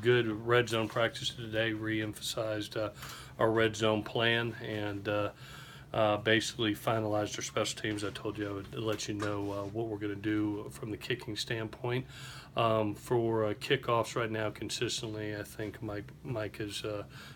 good red zone practice today, re-emphasized our red zone plan, and basically finalized our special teams. I told you I would let you know what we're going to do from the kicking standpoint. For kickoffs right now, consistently, I think Mike has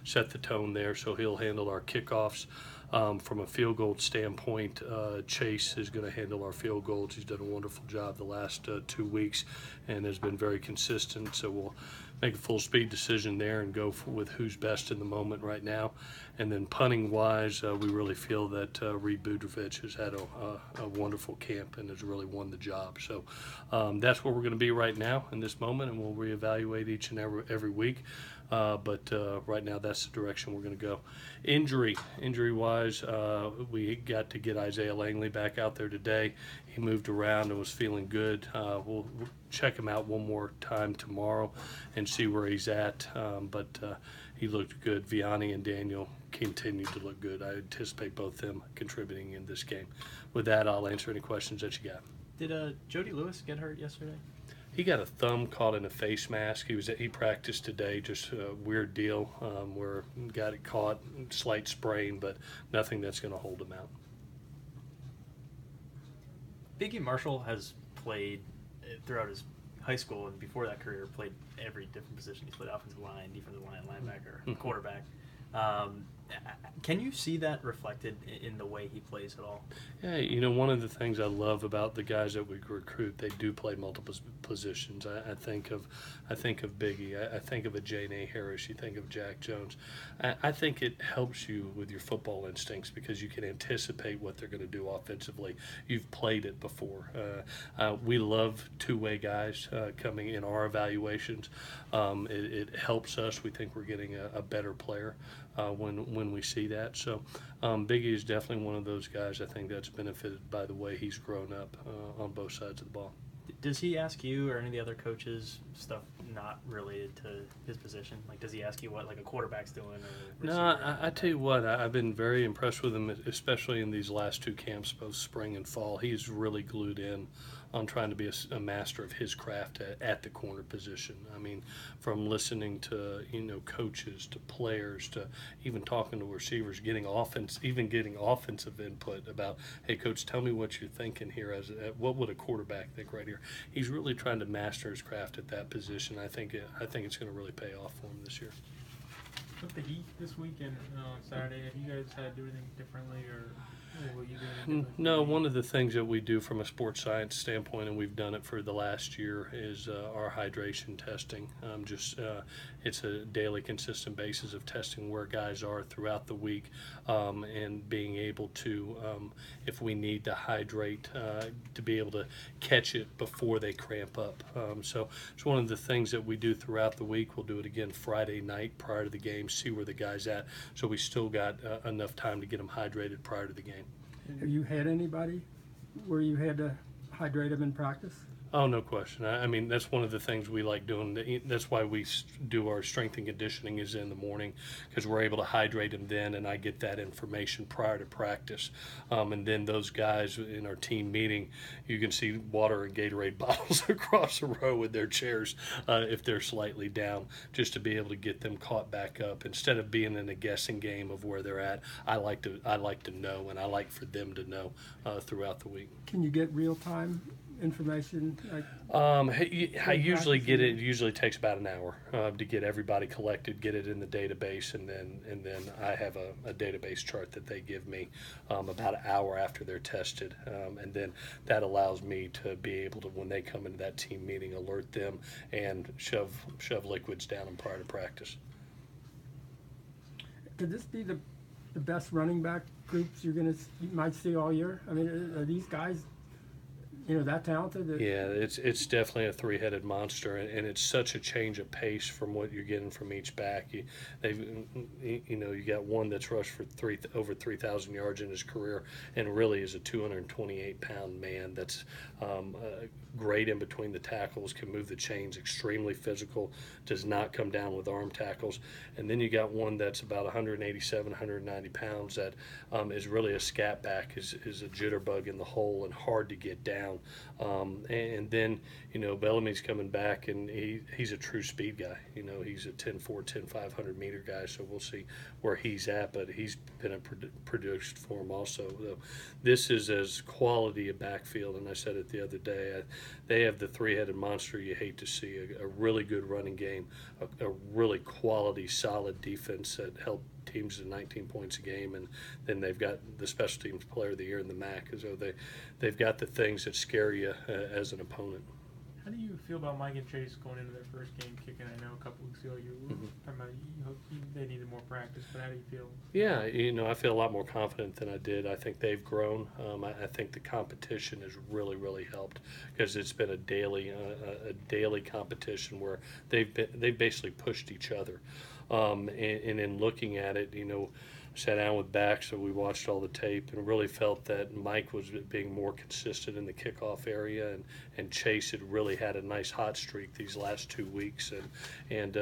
set the tone there, so he'll handle our kickoffs. From a field goal standpoint, Chase is going to handle our field goals. He's done a wonderful job the last 2 weeks and has been very consistent, so we'll make a full speed decision there and go with who's best in the moment right now. And then punting wise, we really feel that Reed Budrovich has had a wonderful camp and has really won the job. So that's where we're going to be right now in this moment, and we'll reevaluate each and every week. But right now, that's the direction we're going to go. Injury wise, we got to get Isaiah Langley back out there today. He moved around and was feeling good. We'll check him out one more time tomorrow and see where he's at. But he looked good. Vianney and Daniel continue to look good. I anticipate both them contributing in this game. With that, I'll answer any questions that you got. Did Jody Lewis get hurt yesterday? He got a thumb caught in a face mask. He practiced today, just a weird deal where got it caught, slight sprain, but nothing that's going to hold him out. Biggie Marshall has played throughout his high school and before that career, played every different position. He's played offensive line, defensive line, linebacker, quarterback. Can you see that reflected in the way he plays at all? Yeah, one of the things I love about the guys that we recruit, they do play multiple positions. I think of Biggie. I think of a J.N.A. Harris. You think of Jack Jones. I think it helps you with your football instincts because you can anticipate what they're going to do offensively. You've played it before. We love two-way guys coming in our evaluations. It helps us. We think we're getting a better player when we see that. So Biggie is definitely one of those guys I think that's benefited by the way he's grown up on both sides of the ball. Does he ask you or any of the other coaches stuff not related to his position? Like, does he ask you what, like, a quarterback's doing? Or no, I tell you what, I've been very impressed with him, especially in these last two camps, both spring and fall. He's really glued in on trying to be a master of his craft at the corner position. I mean, from listening to coaches to players to even talking to receivers, getting offensive input about, hey, coach, tell me what you're thinking here. What would a quarterback think right here? He's really trying to master his craft at that position. I think it's going to really pay off for him this year. With the Heat this weekend on Saturday, have you guys had to do anything differently, or will you do anything differently? No, one of the things that we do from a sports science standpoint, and we've done it for the last year, is our hydration testing. It's a daily consistent basis of testing where guys are throughout the week and being able to, if we need to hydrate, to be able to catch it before they cramp up. So it's one of the things that we do throughout the week. We'll do it again Friday night prior to the game, see where the guy's at, so we still got enough time to get them hydrated prior to the game. Have you had anybody where you had to hydrate them in practice? Oh, no question. I mean, that's one of the things we like doing. That's why we do our strength and conditioning is in the morning, because we're able to hydrate them then, and I get that information prior to practice. And then those guys in our team meeting, you can see water and Gatorade bottles across the row in their chairs if they're slightly down, just to be able to get them caught back up. Instead of being in a guessing game of where they're at, I like to know, and I like for them to know throughout the week. Can you get real-time information? I usually get it. It usually takes about an hour to get everybody collected, get it in the database, and then I have a database chart that they give me about an hour after they're tested, and then that allows me to be able to, when they come into that team meeting, alert them and shove liquids down them prior to practice. Could this be the best running back groups you might see all year? I mean, are these guys that talented? Yeah, it's definitely a three-headed monster, and it's such a change of pace from what you're getting from each back. You got one that's rushed for over 3,000 yards in his career, and really is a 228-pound man that's great in between the tackles, can move the chains, extremely physical, does not come down with arm tackles. And then you got one that's about 187, 190 pounds that is really a scat back, is a jitterbug in the hole and hard to get down. And then, Bellamy's coming back, and he's a true speed guy. He's a 10.4, 10.500 meter guy, so we'll see where he's at, but he's been produced for him also. This is as quality a backfield, and I said it the other day, they have the three-headed monster you hate to see, a really good running game, a really quality, solid defense that helped teams to 19 points a game, and then they've got the special teams player of the year in the MAC. So they've got the things that scare you as an opponent. How do you feel about Mike and Chase going into their first game kicking? I know a couple weeks ago you were talking about they needed more practice, but how do you feel? Yeah, I feel a lot more confident than I did. I think they've grown. I think the competition has really, really helped, because it's been a daily competition where they've basically pushed each other. And in looking at it, sat down with Bax, so we watched all the tape and really felt that Mike was being more consistent in the kickoff area, and Chase had really had a nice hot streak these last 2 weeks, and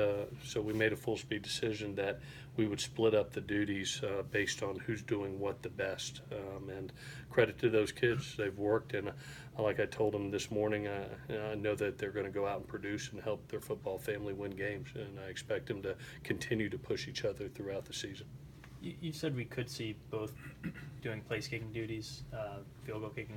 so we made a full speed decision that we would split up the duties based on who's doing what the best. And credit to those kids, they've worked, and like I told them this morning, I know that they're going to go out and produce and help their football family win games, and I expect them to continue to push each other throughout the season. You said we could see both doing place kicking duties, field goal kicking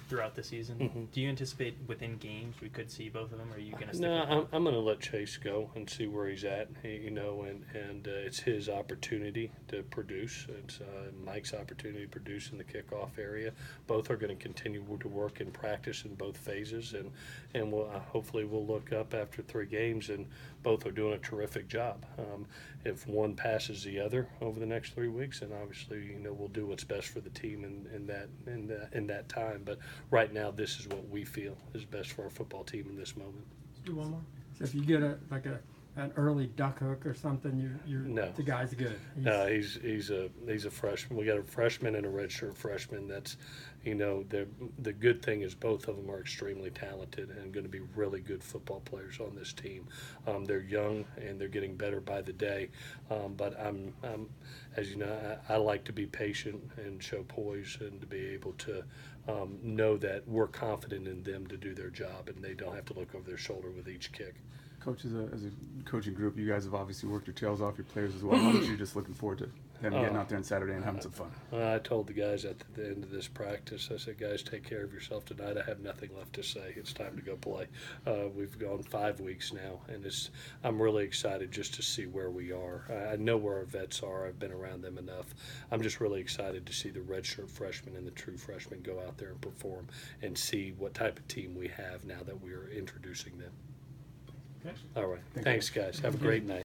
throughout the season. Mm-hmm. Do you anticipate within games we could see both of them, or are you going to stick No, with them? I'm going to let Chase go and see where he's at, and it's his opportunity to produce. It's Mike's opportunity to produce in the kickoff area. Both are going to continue to work in practice in both phases, and hopefully we'll look up after 3 games and both are doing a terrific job. If one passes the other over the next 3 weeks, and obviously we'll do what's best for the team in that time. But right now, this is what we feel is best for our football team in this moment. Let's do one more. So if you get an early duck hook or something, No. the guy's good. He's a freshman. We got a freshman and a redshirt freshman. That's the good thing is both of them are extremely talented and going to be really good football players on this team. They're young and they're getting better by the day. But I'm as you know, I like to be patient and show poise and to be able to know that we're confident in them to do their job and they don't have to look over their shoulder with each kick. Coach, as a coaching group, you guys have obviously worked your tails off, your players as well. How much are you just looking forward to them getting out there on Saturday and having some fun? I told the guys at the end of this practice, I said, guys, take care of yourself tonight. I have nothing left to say. It's time to go play. We've gone 5 weeks now, and I'm really excited just to see where we are. I know where our vets are. I've been around them enough. I'm just really excited to see the redshirt freshmen and the true freshmen go out there and perform and see what type of team we have now that we're introducing them. Okay. All right. Thanks, guys. Have a great night.